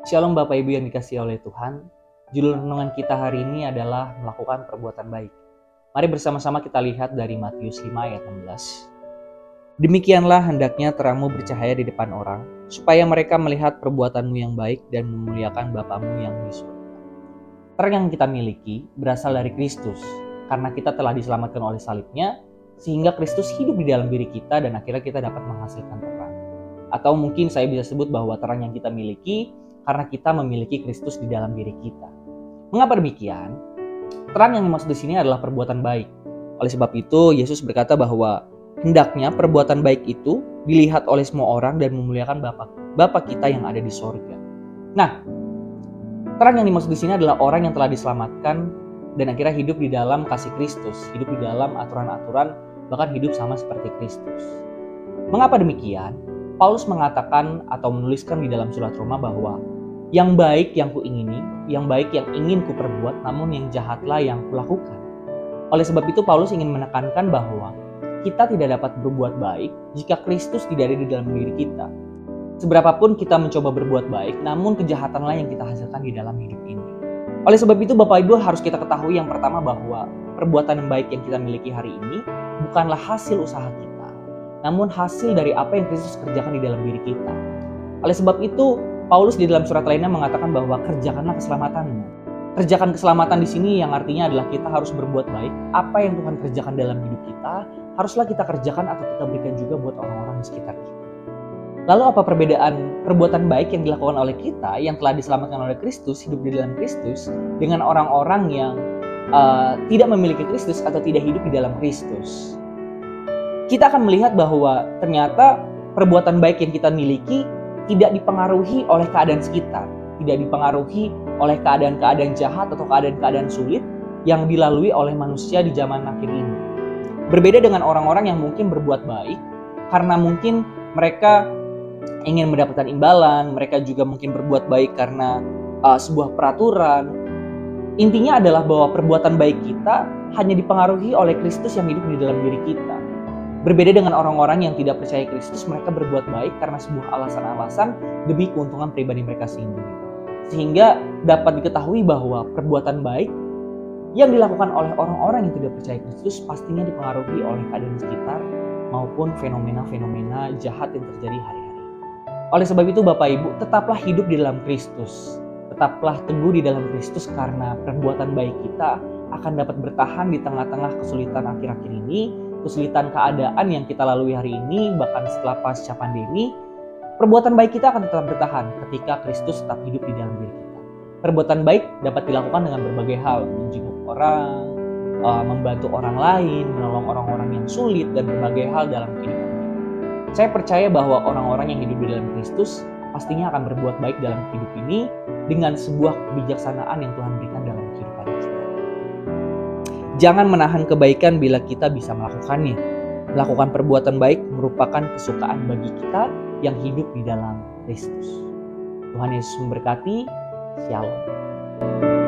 Shalom Bapak Ibu yang dikasihi oleh Tuhan. Judul renungan kita hari ini adalah melakukan perbuatan baik. Mari bersama-sama kita lihat dari Matius 5 ayat 16. Demikianlah hendaknya terangmu bercahaya di depan orang, supaya mereka melihat perbuatanmu yang baik dan memuliakan Bapamu yang di surga. Terang yang kita miliki berasal dari Kristus, karena kita telah diselamatkan oleh salibnya, sehingga Kristus hidup di dalam diri kita dan akhirnya kita dapat menghasilkan terang. Atau mungkin saya bisa sebut bahwa terang yang kita miliki karena kita memiliki Kristus di dalam diri kita. Mengapa demikian? Terang yang dimaksud di sini adalah perbuatan baik. Oleh sebab itu, Yesus berkata bahwa hendaknya perbuatan baik itu dilihat oleh semua orang dan memuliakan Bapa kita yang ada di sorga. Nah, terang yang dimaksud di sini adalah orang yang telah diselamatkan dan akhirnya hidup di dalam kasih Kristus, hidup di dalam aturan-aturan, bahkan hidup sama seperti Kristus. Mengapa demikian? Paulus mengatakan atau menuliskan di dalam surat Roma bahwa yang baik yang kuingini, yang baik yang ingin kuperbuat, namun yang jahatlah yang kulakukan. Oleh sebab itu Paulus ingin menekankan bahwa kita tidak dapat berbuat baik jika Kristus tidak ada di dalam diri kita. Seberapapun kita mencoba berbuat baik, namun kejahatanlah yang kita hasilkan di dalam hidup ini. Oleh sebab itu Bapak Ibu harus kita ketahui yang pertama bahwa perbuatan yang baik yang kita miliki hari ini bukanlah hasil usaha kita, namun hasil dari apa yang Kristus kerjakan di dalam diri kita. Oleh sebab itu Paulus di dalam surat lainnya mengatakan bahwa kerjakanlah keselamatanmu. Kerjakan keselamatan di sini yang artinya adalah kita harus berbuat baik. Apa yang Tuhan kerjakan dalam hidup kita, haruslah kita kerjakan atau kita berikan juga buat orang-orang di sekitar kita. Lalu apa perbedaan perbuatan baik yang dilakukan oleh kita yang telah diselamatkan oleh Kristus, hidup di dalam Kristus, dengan orang-orang yang tidak memiliki Kristus atau tidak hidup di dalam Kristus? Kita akan melihat bahwa ternyata perbuatan baik yang kita miliki tidak dipengaruhi oleh keadaan sekitar, tidak dipengaruhi oleh keadaan-keadaan jahat atau keadaan-keadaan sulit yang dilalui oleh manusia di zaman akhir ini. Berbeda dengan orang-orang yang mungkin berbuat baik karena mungkin mereka ingin mendapatkan imbalan, mereka juga mungkin berbuat baik karena sebuah peraturan. Intinya adalah bahwa perbuatan baik kita hanya dipengaruhi oleh Kristus yang hidup di dalam diri kita. Berbeda dengan orang-orang yang tidak percaya Kristus, mereka berbuat baik karena sebuah alasan-alasan demi keuntungan pribadi mereka sendiri. Sehingga dapat diketahui bahwa perbuatan baik yang dilakukan oleh orang-orang yang tidak percaya Kristus pastinya dipengaruhi oleh keadaan sekitar maupun fenomena-fenomena jahat yang terjadi hari-hari. Oleh sebab itu Bapak Ibu, tetaplah hidup di dalam Kristus. Tetaplah teguh di dalam Kristus karena perbuatan baik kita akan dapat bertahan di tengah-tengah kesulitan akhir-akhir ini, kesulitan keadaan yang kita lalui hari ini, bahkan setelah pasca pandemi. Perbuatan baik kita akan tetap bertahan ketika Kristus tetap hidup di dalam diri kita. Perbuatan baik dapat dilakukan dengan berbagai hal, menjenguk orang, membantu orang lain, menolong orang-orang yang sulit, dan berbagai hal dalam kehidupan kita. Saya percaya bahwa orang-orang yang hidup di dalam Kristus pastinya akan berbuat baik dalam hidup ini dengan sebuah kebijaksanaan yang Tuhan berikan dalam kehidupan kita. Jangan menahan kebaikan bila kita bisa melakukannya. Melakukan perbuatan baik merupakan kesukaan bagi kita yang hidup di dalam Kristus. Tuhan Yesus memberkati. Shalom.